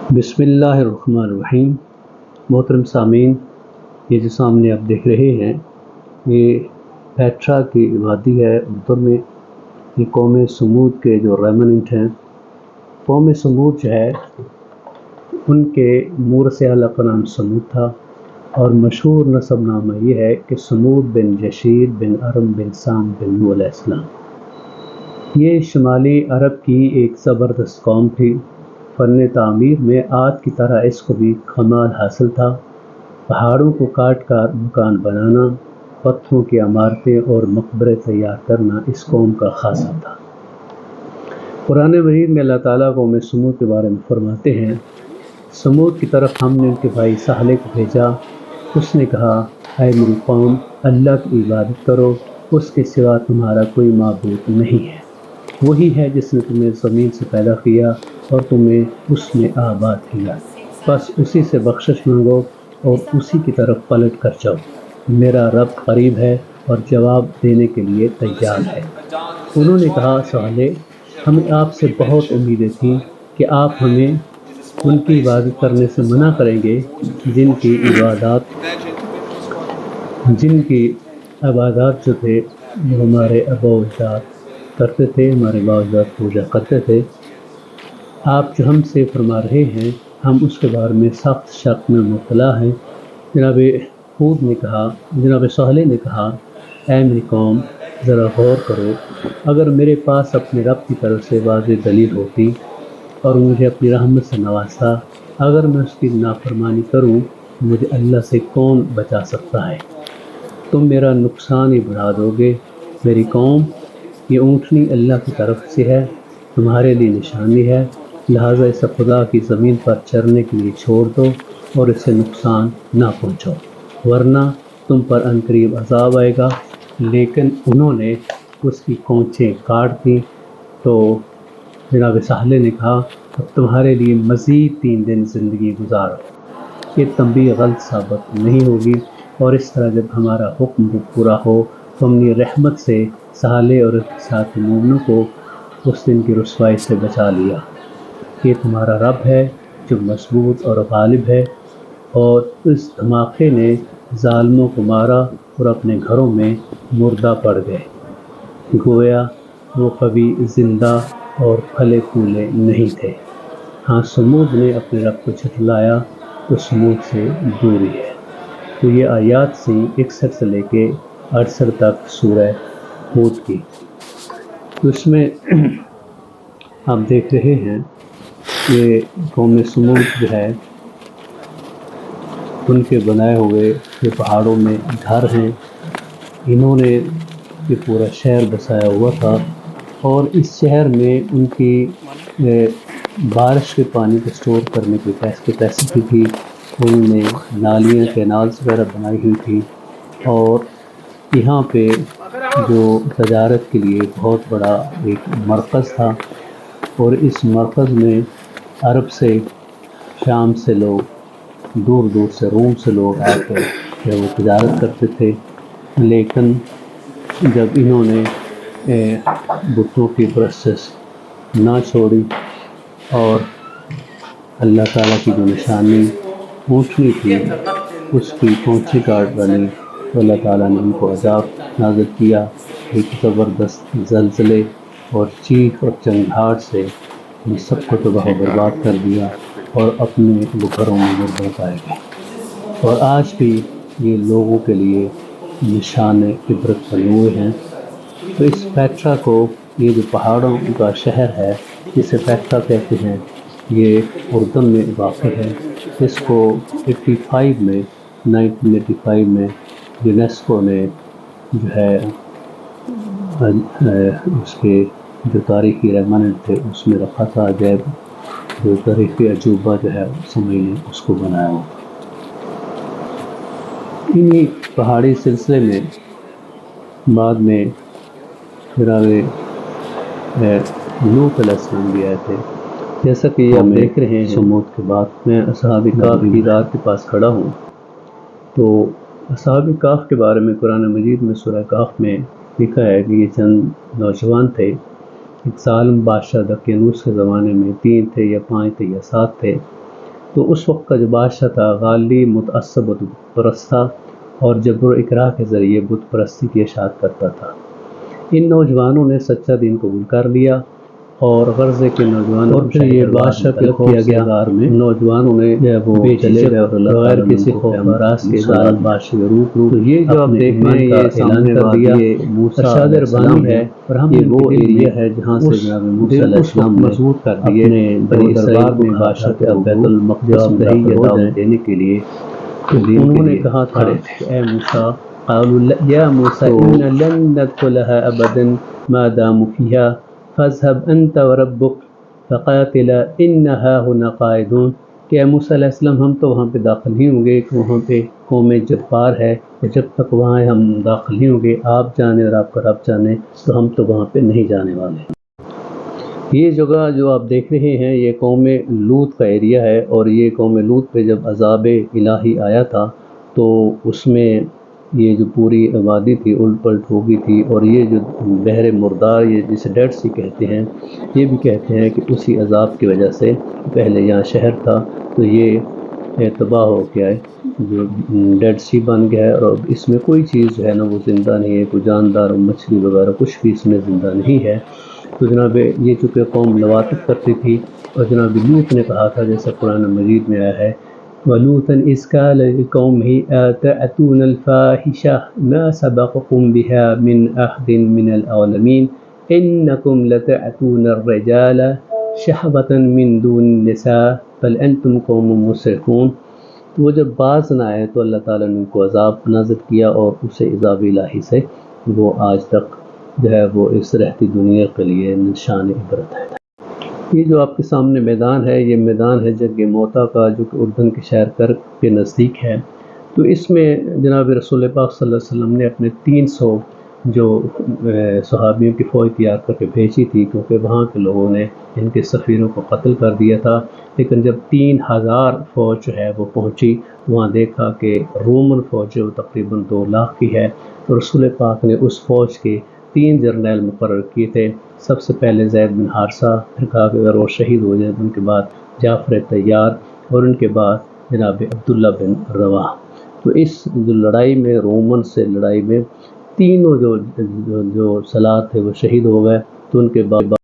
بسم اللہ الرحمن الرحیم۔ محترم سامعین، یہ جو سامنے آپ دیکھ رہے ہیں یہ پیٹرا کی وادی ہے اردن میں۔ یہ قوم سمود کے جو ریمننٹ ہیں، قوم سمود جو ہے ان کے مورث اعلیٰ کا نام سمود تھا، اور مشہور نسب نامہ یہ ہے کہ سمود بن جشیر بن ارم بن سام بن نوح علیہ السلام۔ یہ شمالی عرب کی ایک زبردست قوم تھی۔ فن تعمیر میں آج کی طرح اس کو بھی کمال حاصل تھا۔ پہاڑوں کو کاٹ کر مکان بنانا، پتھروں کی عمارتیں اور مقبرے تیار کرنا اس قوم کا خاصہ تھا۔ قرآن مجید میں اللہ تعالیٰ قوم سمود کے بارے میں فرماتے ہیں، سمود کی طرف ہم نے ان کے بھائی صالح کو بھیجا۔ اس نے کہا، اے میری قوم، اللہ کی عبادت کرو، اس کے سوا تمہارا کوئی معبود نہیں ہے۔ وہی ہے جس نے تمہیں زمین سے پیدا کیا اور تمہیں اس میں آباد کیا، بس اسی سے بخشش مانگو اور اسی کی طرف پلٹ کر جاؤ۔ میرا رب قریب ہے اور جواب دینے کے لیے تیار ہے۔ انہوں نے کہا، صالح، ہمیں آپ سے بہت امیدیں تھیں کہ آپ ہمیں ان کی عبادت کرنے سے منع کریں گے جن کی عبادات جو تھے وہ ہمارے آباء و اجداد کرتے تھے، ہمارے آباء و اجداد پوجا کرتے تھے۔ آپ جو ہم سے فرما رہے ہیں ہم اس کے بارے میں سخت شک میں مبتلا ہیں۔ جناب صالح نے کہا، اے میری قوم، ذرا غور کرو، اگر میرے پاس اپنے رب کی طرف سے واضح دلیل ہوتی اور مجھے اپنی رحمت سے نوازتا، اگر میں اس کی نافرمانی کروں مجھے اللہ سے کون بچا سکتا ہے؟ تم میرا نقصان ہی بڑھا دو گے۔ میری قوم، یہ اونٹنی اللہ کی طرف سے ہے، تمہارے لیے نشانی ہے، لہٰذا اسے خدا کی زمین پر چرنے کے لیے چھوڑ دو اور اسے نقصان نہ پہنچاؤ، ورنہ تم پر عنقریب عذاب آئے گا۔ لیکن انہوں نے اس کی کونچیں کاٹ دیں۔ تو جناب صالح نے کہا، اب تمہارے لیے مزید 3 دن زندگی گزارو، یہ تنبیہ غلط ثابت نہیں ہوگی، اور اس طرح جب ہمارا حکم پورا ہو تو ہم نے رحمت سے صالح اور اس کے ساتھ مومنوں کو اس دن کی رسوائی سے بچا لیا۔ یہ تمہارا رب ہے جو مضبوط اور غالب ہے۔ اور اس دھماکے نے ظالموں کو مارا اور اپنے گھروں میں مردہ پڑ گئے، گویا وہ کبھی زندہ اور پھلے پھولے نہیں تھے۔ ہاں، سمود نے اپنے رب کو جھٹلایا تو سمود سے دوری ہے۔ تو یہ آیات سے 61 سے لے کے 68 تک سورہ ہود کی۔ تو اس میں آپ دیکھ رہے ہیں کہ قوم سمود جو ہے ان کے بنائے ہوئے یہ پہاڑوں میں گھر ہیں، انہوں نے یہ پورا شہر بسایا ہوا تھا، اور اس شہر میں ان کی بارش کے پانی کو سٹور کرنے کی کیپیسٹی تھی۔ انہوں نے نالیاں، کینالز وغیرہ بنائی ہوئی تھی، اور یہاں پہ جو تجارت کے لیے بہت بڑا ایک مرکز تھا، اور اس مرکز میں عرب سے، شام سے لوگ، دور دور سے، روم سے لوگ آ کے وہ تجارت کرتے تھے۔ لیکن جب انہوں نے بتوں کی پرستش نہ چھوڑی اور اللہ تعالیٰ کی جو نشانی اونٹنی تھی اس کی کونچی کاٹ ڈالی، تو اللہ تعالیٰ نے ان کو عذاب نازل کیا، ایک زبردست زلزلے اور چیخ اور چنگھاڑ سے ان سب کو تباہ و برباد کر دیا، اور اپنے وہ گھروں میں مردہ پائے گئے۔ اور آج بھی یہ لوگوں کے لیے نشان عبرت بنے ہوئے ہیں۔ تو اس پیٹرا کو، یہ جو پہاڑوں کا شہر ہے جسے پیٹرا کہتے ہیں، یہ اردن میں واقع ہے۔ اس کو 1985 میں یونیسکو نے جو ہے اس کے جو تاریخی ریمننٹ تھے اس میں رکھا تھا، عجائب جو تاریخی عجوبہ جو ہے سمجھ لیں اس کو بنایا ہوا۔ انہی پہاڑی سلسلے میں بعد میں جناب لوط علیہ السلام بھی آئے تھے، جیسا کہ آپ دیکھ رہے ہیں۔ سمود کے بعد میں اصحاب کہف کی غار کے پاس کھڑا ہوں، تو اصحاب کہف کے بارے میں قرآن مجید میں سورہ کہف میں لکھا ہے کہ یہ چند نوجوان تھے، ایک ظالم بادشاہ دقیانوس کے زمانے میں 3 تھے یا 5 تھے یا 7 تھے، تو اس وقت کا جو بادشاہ تھا غالی متعصب بت پرست تھا اور جبر و اکراہ کے ذریعے بت پرستی کی اشاعت کرتا تھا۔ ان نوجوانوں نے سچا دین قبول کر لیا اور غرضے کے نوجوانوں اور پھر یہ بادشاہ کے خوف سے غار میں نوجوانوں نے بے جھجک بغیر کسی خوف و ہراس کے ظالم بادشاہ کے تو یہ جو آپ دیکھ رہے ہیں یہ سامنے کر دیا ارشاد ربانی ہے اور ہم یہ وہ ایریا ہے جہاں سے جناب موسیٰ علیہ السلام مضبوط کر دیے بنی اسرائیل میں بادشاہ کے بیت المقدس میں داخل ہو جائیں دینے کے لیے۔ انہوں نے کہا تھا کہ اے موسیٰ قالوا یا موسیٰ ان لن ندخلها ابدا ما داموا فيها فاذهب انت وربك فقاتلا انها هنا قاعدون کہ اے موسیٰ علیہ السلام ہم تو وہاں پہ داخل نہیں ہوں گے کہ وہاں پہ قوم جبار ہے اور جب تک وہاں ہم داخل نہیں ہوں گے آپ جانے اور آپ کا رب جانے تو ہم تو وہاں پہ نہیں جانے والے۔ یہ جگہ جو آپ دیکھ رہے ہیں یہ قوم لوط کا ایریا ہے اور یہ قوم لوط پہ جب عذاب الہی آیا تھا تو اس میں یہ جو پوری آبادی تھی الٹ پلٹ ہو گئی تھی اور یہ جو بحر مردار یہ جسے ڈیڈ سی کہتے ہیں یہ بھی کہتے ہیں کہ اسی عذاب کی وجہ سے پہلے یہاں شہر تھا تو یہ تباہ ہو گیا ہے جو ڈیڈ سی بن گیا ہے اور اب اس میں کوئی چیز جو ہے نا وہ زندہ نہیں ہے، کوئی جاندار مچھلی وغیرہ کچھ بھی اس میں زندہ نہیں ہے۔ تو جناب یہ چونکہ قوم لواطف کرتی تھی اور جناب لوط نے کہا تھا جیسا قرآن مجید میں آیا ہے وَلُوطًا إِذْ قَالَ لِقَوْمِهِ أَتَأْتُونَ الْفَاحِشَةَ مَا سَبَقَكُم بِهَا مِنْ أَحَدٍ مِنَ الْعَالَمِينَ إِنَّكُمْ لَتَأْتُونَ الرِّجَالَ شَهْوَةً مِنْ دُونِ النِّسَاءِ بَلْ أَنْتُمْ قَوْمٌ مُسْرِفُونَ۔ تو وہ جب باز نہ آئے تو اللہ تعالیٰ نے ان کو عذاب نازل کیا اور اسے عذاب الہی سے وہ آج تک جو ہے وہ اس رہتی دنیا کے لیے نشان عبرت ہے۔ یہ جو آپ کے سامنے میدان ہے یہ میدان ہے جنگ موتا کا جو کہ اردن کے شہر کرک کے نزدیک ہے۔ تو اس میں جناب رسول پاک صلی اللہ علیہ وسلم نے اپنے 300 جو صحابیوں کی فوج تیار کر کے بھیجی تھی کیونکہ وہاں کے لوگوں نے ان کے سفیروں کو قتل کر دیا تھا، لیکن جب 3000 فوج جو ہے وہ پہنچی وہاں دیکھا کہ رومن فوج جو تقریباً 2 لاکھ کی ہے تو رسول پاک نے اس فوج کے 3 جرنیل مقرر کیے تھے۔ سب سے پہلے زید بن حارثہ، پھر کہا کہ اگر وہ شہید ہو جائے ان کے بعد جعفر طیار اور ان کے بعد جناب عبداللہ بن رواح۔ تو اس جو لڑائی میں رومن سے لڑائی میں تینوں جو سلات تھے وہ شہید ہو گئے تو ان کے بعد